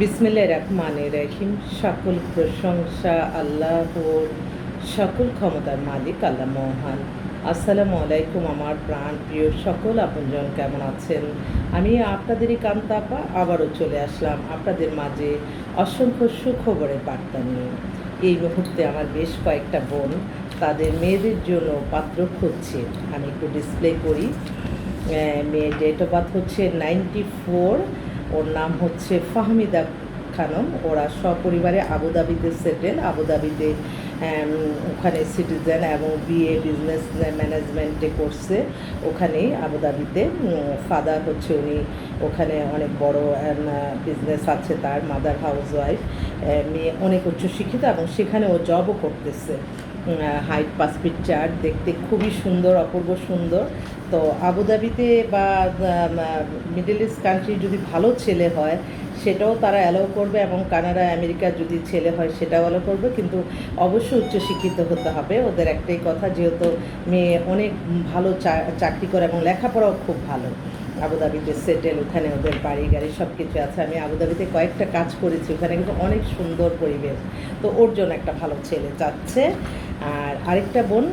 বিসমিল্লাহির রহমানির রহিম। সকল প্রশংসা আল্লাহর, সকল ক্ষমতার মালিক আল্লাহ মহান। আসসালামু আলাইকুম আমার প্রাণ প্রিয় সকল আপনজন, কেমন আছেন? আমি আপনাদেরই কান্তাপা আবারও চলে আসলাম আপনাদের মাঝে অসংখ্য সুখবরের বার্তা নিয়ে। এই মুহূর্তে আমার বেশ কয়েকটা বোন তাদের মেয়েদের জন্য পাত্র খুঁজছে। আমি একটু ডিসপ্লে করি। মেয়ের ডেট অফ বার্থ হচ্ছে 94। ওর নাম হচ্ছে ফাহমিদা খানম। ওরা সপরিবারে আবুধাবিতে সেটেল, আবুধাবিতে ওখানে সিটিজেন এবং বিএ বিজনেস ম্যানেজমেন্টে করছে ওখানেই আবুধাবিতে। ফাদার হচ্ছে উনি ওখানে অনেক বড় বিজনেস আছে তার, মাদার হাউস ওয়াইফ। মেয়ে অনেক উচ্চশিক্ষিত এবং সেখানে ও জবও করতেছে। হাইট 5 ফিট 4, দেখতে খুবই সুন্দর, অপূর্ব সুন্দর। তো আবুধাবিতে বা মিডল ইস্ট কান্ট্রি যদি ভালো ছেলে হয় সেটাও তারা অ্যালাউ করবে, এবং কানাডা আমেরিকার যদি ছেলে হয় সেটাও অ্যালাউ করবে, কিন্তু অবশ্যই উচ্চশিক্ষিত হতে হবে। ওদের একটাই কথা, যেহেতু মেয়ে অনেক ভালো চাকরি করে এবং লেখাপড়াও খুব ভালো। আবুধাবিতে সেটেল, ওখানে ওদের বাড়ি গাড়ি সব কিছু আছে। আমি আবুধাবিতে কয়েকটা কাজ করেছি, ওখানে কিন্তু অনেক সুন্দর পরিবেশ। তো ওর জন্য একটা ভালো ছেলে চাচ্ছে। আর আরেকটা বোন,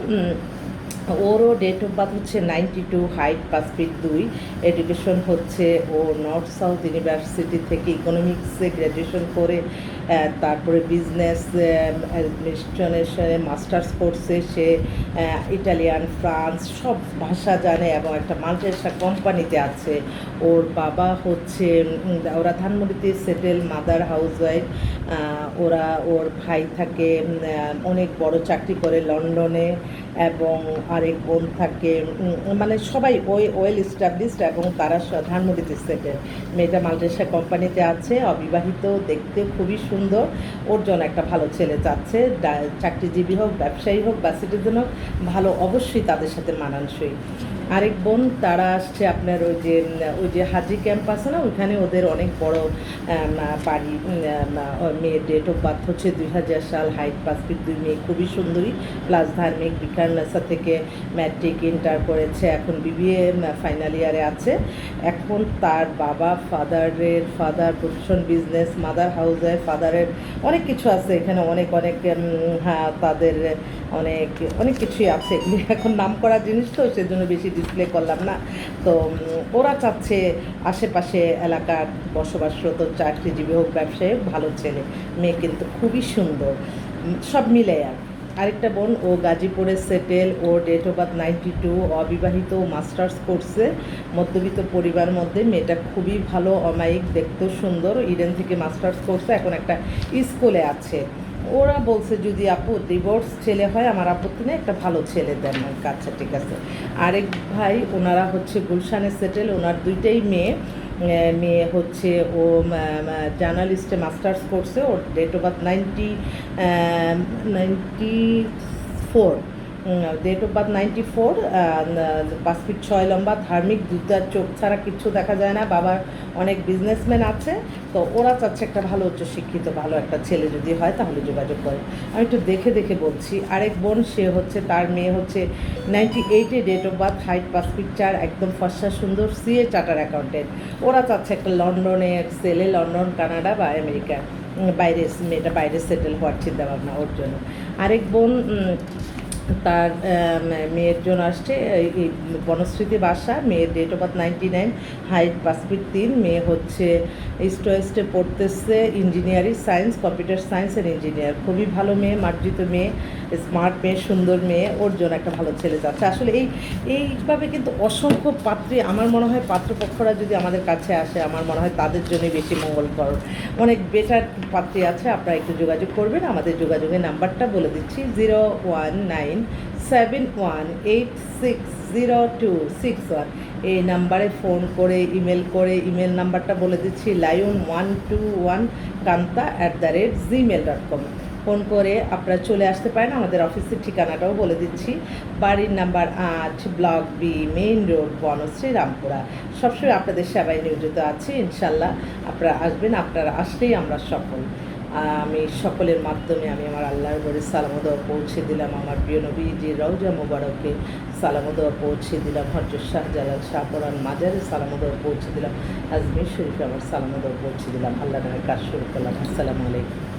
ওরও ডেট অফ বার্থ হচ্ছে 92, হাইট 5 ফিট 2। এডুকেশন হচ্ছে ও নর্থ সাউথ ইউনিভার্সিটি থেকে ইকোনমিক্সে গ্র্যাজুয়েশন করে তারপরে বিজনেস অ্যাডমিনিস্ট্রেশনের মাস্টার্স করছে। সে ইটালিয়ান, ফ্রান্স সব ভাষা জানে এবং একটা মাল্টিনেশনাল কোম্পানিতে আছে। ওর বাবা হচ্ছে ওরা ধানমন্ডিতে সেটেল, মাদার হাউস ওয়াইফ। ওর ভাই থাকে অনেক বড় চাকরি করে লন্ডনে, এবং আরেক বোন থাকে মানে সবাই ওয়েল এস্টাবলিশড, এবং তারা ধানমন্ডিতে সেটেল। মেয়েটা মাল্টিনেশনাল কোম্পানিতে আছে, অবিবাহিত, দেখতে খুবই সুন্দর। ওর জন্য একটা ভালো ছেলে চাচ্ছে, চাকরিজীবী হোক, ব্যবসায়ী হোক বা সিটিজেন হোক, ভালো অবশ্যই তাদের সাথে মানানসই। আরেক বোন তারা আসছে আপনার ওই যে হাজি ক্যাম্প আছে না, ওইখানে ওদের অনেক বড় বাড়ি। মেয়ের ডেট অফ বার্থ হচ্ছে 2000 সাল, হাইট 5 ফিট 2। মেয়ে খুবই সুন্দরী, প্লাস ধার্মিক, বিকারনাসা থেকে ম্যাট্রিক ইন্টার করেছে, এখন বিবিএ ফাইনাল ইয়ারে আছে। এখন তার ফাদার প্রফেশন বিজনেস, মাদার হাউসে ফাদারের অনেক কিছু আছে এখানে, অনেক হ্যাঁ তাদের অনেক অনেক কিছুই আছে। এগুলি এখন নাম করা জিনিস তো, সেজন্য বেশি ডিসপ্লে করলাম না। তো ওরা চাচ্ছে আশেপাশে এলাকার বসবাসরত চাকরিজীবী হোক, ব্যবসায়ী হোক, ভালো ছেলে। মেয়ে কিন্তু খুবই সুন্দর, সব মিলে। আরেকটা বোন, ও গাজীপুরে সেটেল, ওর ডেট অফ বার্থ 92, অবিবাহিত, মাস্টার্স করছে মধ্যবিত্ত পরিবার মধ্যে। মেয়েটা খুবই ভালো, অমায়িক, দেখতেও সুন্দর, ইডেন থেকে মাস্টার্স করছে, এখন একটা স্কুলে আছে। ওরা বলছে যদি আপু ডিভোর্স ছেলে হয় আমার আপত্তি নেই, একটা ভালো ছেলে দেন। আচ্ছা ঠিক আছে। আরেক ভাই, ওনারা হচ্ছে গুলশানে সেটেল, ওনার দুইটাই মেয়ে। মেয়ে হচ্ছে ও জার্নালিস্টে মাস্টার্স করছে, ওর date of birth 94, date of birth 94, 5 feet 6 লম্বা, ধার্মিক, দুটার চোখ ছাড়া কিচ্ছু দেখা যায় না। বাবার অনেক বিজনেসম্যান আছে। তো ওরা চাচ্ছে একটা ভালো উচ্চশিক্ষিত ভালো একটা ছেলে যদি হয় তাহলে যোগাযোগ করে। আমি একটু দেখে দেখে বলছি। আরেক বোন, সে হচ্ছে তার মেয়ে হচ্ছে 98-এ date of birth, height 5 feet 4, একদম ফর্সা সুন্দর, সিএ চার্টার অ্যাকাউন্টেন্ট। ওরা চাচ্ছে একটা লন্ডনের ছেলে, লন্ডন, কানাডা বা আমেরিকা, বাইরে, মেয়েটা বাইরে সেটেল হওয়ার চিন্তা ভাবনা ওর জন্য। আরেক বোন, তার মেয়ের জন্য আসছে এই বনশ্রীতে বাসা। মেয়ের date of birth 99, height 5 feet 3। মেয়ে হচ্ছে ইস্ট ওয়েস্টে পড়তেছে engineering science, computer science and engineer. খুবই ভালো মেয়ে, মার্জিত মেয়ে, স্মার্ট মেয়ে, সুন্দর মেয়ে। ওর জন্য একটা ভালো ছেলে যাচ্ছে। আসলে এইভাবে কিন্তু অসংখ্য পাত্রী, আমার মনে হয় পাত্রপক্ষরা যদি আমাদের কাছে আসে, আমার মনে হয় তাদের জন্যই বেশি মঙ্গলকর। অনেক বেটার পাত্রী আছে, আপনারা একটু যোগাযোগ করবেন। আমাদের যোগাযোগের নাম্বারটা বলে দিচ্ছি, 01971860261। এই নাম্বারে ফোন করে, ইমেল করে, ইমেল নাম্বারটা বলে দিচ্ছি, lion121kanta@gmail.com। ফোন করে আপনারা চলে আসতে পারেন। আমাদের অফিসের ঠিকানাটাও বলে দিচ্ছি, বাড়ির number 8, block B, main road, Banasree, Rampura. সবসময় আপনাদের সেবায় নিয়োজিত আছি, ইনশাল্লাহ আপনারা আসবেন। আপনারা আসলেই আমরা সফল। আমি সকলের মাধ্যমে আমি আমার আল্লাহর ঘরে সালাম দেওয়া পৌঁছে দিলাম, আমার প্রিয় নবীজি রওজা মোবারকে সালাম দেওয়া পৌঁছে দিলাম, হযরত শাহজালাল শাহপরান মাজারে সালাম দেওয়া পৌঁছে দিলাম, আজমির শরীফে আমার সালাম দেওয়া পৌঁছে দিলাম। আল্লাহর নামে কাজ শুরু করলাম। আসসালামু আলাইকুম।